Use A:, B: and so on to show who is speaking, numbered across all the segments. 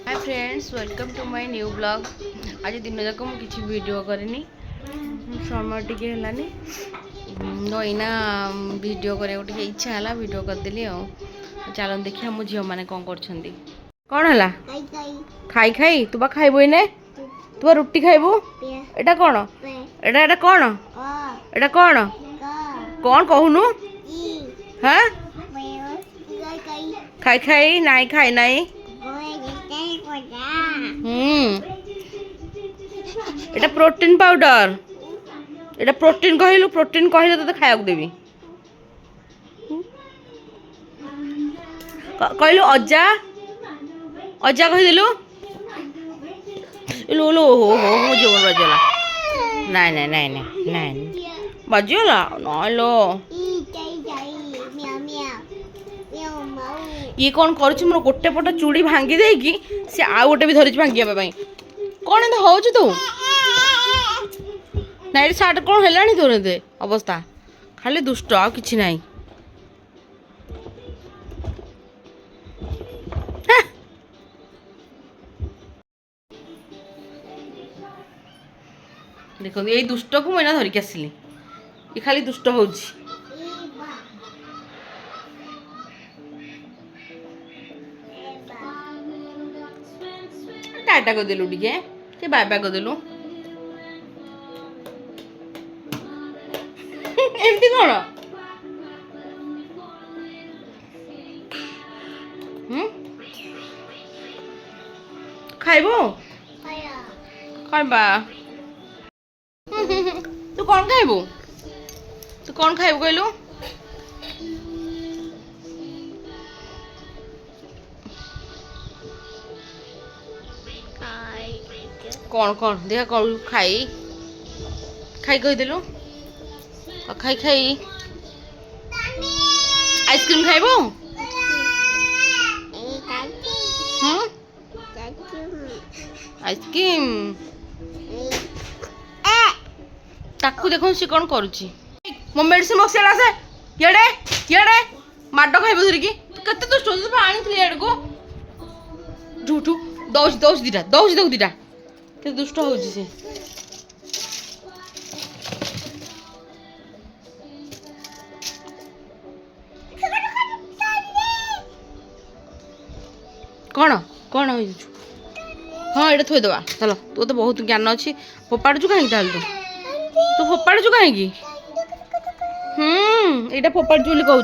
A: Hi friends, welcome to my new blog. आज दिन जाक मुझे किसी वीडियो करनी समय टी है नईना वीडियो करने इच्छा है वीडियो करदेली। चलो देखिए मो झील मैंने कौन कौन है खाई खाई तू बा खाइबू इने तू रुटी खाइबू एटा कौन एटा एटा कौन एटा कौन कौन कहूनु हाँ खाई खाई नाई खाई नाई এটা प्रोटीन पाउडर এটা प्रोटीन कहलु तो खाया देवी कहलु अजा अजा कहीदेलु लो लो हो हो मो जीवन बजला नाई नाई नाई नाई नाई बजला ना लो ये कौन कर मोर गोटे पट चूड़ी भांगी देगी से आउ गोटे भी धरी भांगे कौन एंत हो तू ना ये सार्ट कौन है तोर एते अवस्था खाली दुष्ट आ कि ना देखो यही दुष्ट को मैं धरिक आसली ये खाली दुष्ट हो टाटा को देलु टे बाय बाय को देलु एमती कौन खाइबो खाइबा तू कौन खाइबू तू कौन खाइबू कहलु कौन कौन देखा कौन खाई खाई कहीदेलु खाई खाई आइसक्रीम खाइबू आइसक्रीम ताकू देखो सी कौन करुची मो मेडिसिन बक्स आसे येडे येडे माड खाइबू धरिकी केते दुष्ट हो आनी एड को झूठू दौच दौच दीटा दौच दौ दीटा के दुष्ट हो से कौन कौन हो हाँ ये थोदे चलो तू तो बहुत ज्ञान अच्छी फोपाड़ू कहीं तू फोपाड़ू कहीं यहाँ फोपाड़ू बोली कहूँ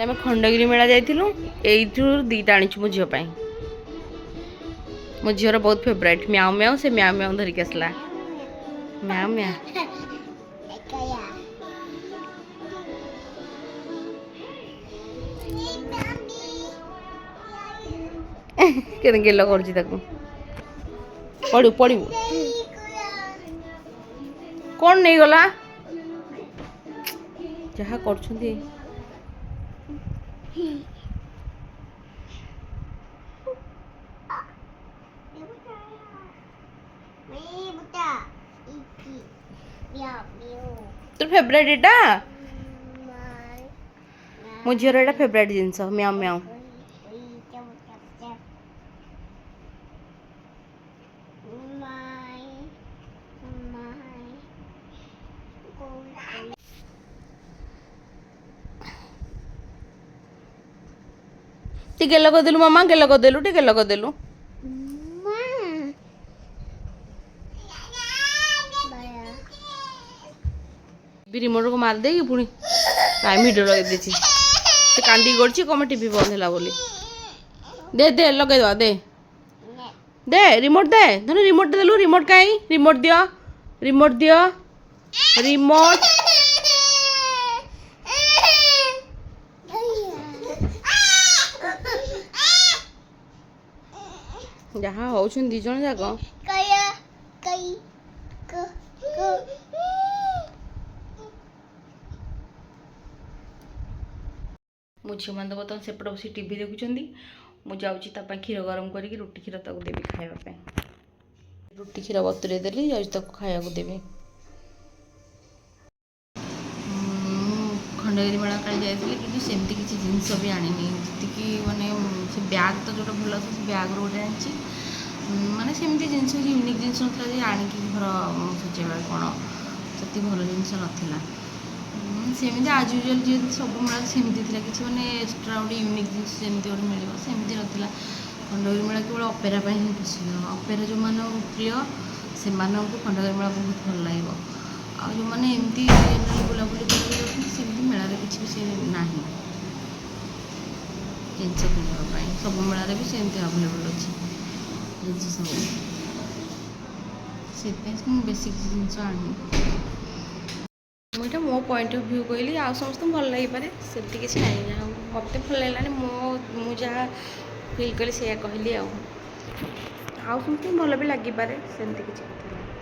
A: आम खंडगिरी मेला जाइलु दीटा आनी मो झील मो झीर बहुत फेवरेट म्याऊ म्याऊ से म्याऊ म्याऊ धरिक आसला म्याऊ म्याऊ के गेल कर पड़ू पड़ू कौन नहीं गला जहाँ कर तोर फेवरेट एटा मो झीर एटा फेवरेट जिनस म्याऊ म्याऊ टिके लगा देलु मामा के लगा देलु टिके लगा देलु रिमोट को मार देगी पुणी टाइम वीडियो लगे दी से कांदी करछि कम टीवी बंद हैला बोली दे दे लगे दे दे रिमोट दे धन रिमोट देलु रिमोट काई रिमोट दियो रिमोट ଯାହା ହଉଛନ୍ତି ଦି ଜଣ ଯାକ ମୋ ଝିଅମାନେ ତ ବର୍ତ୍ତମାନ ସେପଟେ ବସି ଟିଭି ଦେଖୁଛନ୍ତି। ମୁଁ ଯାଉଛି ତା ପାଇଁ କ୍ଷୀର ଗରମ କରିକି ରୁଟି କ୍ଷୀର ତାକୁ ଦେବି ଖାଇବା ପାଇଁ। ରୁଟି କ୍ଷୀର ବତୁରେଇ ଦେଲି, ଯାଉଛି ତାକୁ ଖାଇବାକୁ ଦେବି। ଖଣ୍ଡଗିରି ମେଳା କାଲି ଯାଇଥିଲି କିନ୍ତୁ ସେମିତି କିଛି ଜିନିଷ ବି ଆଣିନି। ଯେତିକି ମାନେ ସେ ବ୍ୟାଗ୍ ତ ଯେଉଁଟା ଭଲ ଅଛି ସେ ବ୍ୟାଗ୍ରୁ ଗୋଟେ ଆଣିଛି। ମାନେ ସେମିତି ଜିନିଷ କିଛି ୟୁନିକ୍ ଜିନିଷ ନଥିଲା ଯେ ଆଣିକି ଘର ସଜେଇବା କ'ଣ, ସେତିକି ଭଲ ଜିନିଷ ନଥିଲା। ସେମିତି ଆଜ୍ ୟୁଜୁଆଲ୍ ଯେମିତି ସବୁ ମେଳା ସେମିତି ଥିଲା, କିଛି ମାନେ ଏକ୍ସଟ୍ରା ଗୋଟେ ୟୁନିକ୍ ଜିନିଷ ଯେମିତି ଗୋଟେ ମିଳିବ ସେମିତି ନଥିଲା। ଖଣ୍ଡଗିରି ମେଳା କେବଳ ଅପେରା ପାଇଁ ହିଁ ପ୍ରସିଦ୍ଧ। ଅପେରା ଯେଉଁମାନଙ୍କ ପ୍ରିୟ ସେମାନଙ୍କୁ ଖଣ୍ଡଗିରି ମେଳା ବହୁତ ଭଲ ଲାଗିବ। ଆଉ ଯେଉଁମାନେ ଏମିତି ବୁଲାବୁଲି କରିକି ଯାଉଛନ୍ତି ସେମିତି ମେଳାରେ କିଛି ବି ସେ ନାହିଁ ଜିନିଷ କିଣିବା ପାଇଁ। ସବୁ ମେଳାରେ ବି ସେମିତି ଆଭେଲେବୁଲ୍ ଅଛି ଜିନିଷ ସବୁ। ସେଥିପାଇଁ ମୁଁ ବେଶୀ କିଛି ଜିନିଷ ଆଣିନି। ମୁଁ ଏଇଟା ମୋ ପଏଣ୍ଟ ଅଫ୍ ଭ୍ୟୁ କହିଲି, ଆଉ ସମସ୍ତଙ୍କୁ ଭଲ ଲାଗିପାରେ, ସେମିତି କିଛି ନାହିଁ। ଯାହା ମୋତେ ଭଲ ଲାଗିଲାନି, ମୁଁ ଯାହା ଫିଲ୍ କଲି ସେଇଆ କହିଲି। ଆଉ ସମସ୍ତଙ୍କୁ ଭଲ ବି ଲାଗିପାରେ, ସେମିତି କିଛି କଥା ନାହିଁ।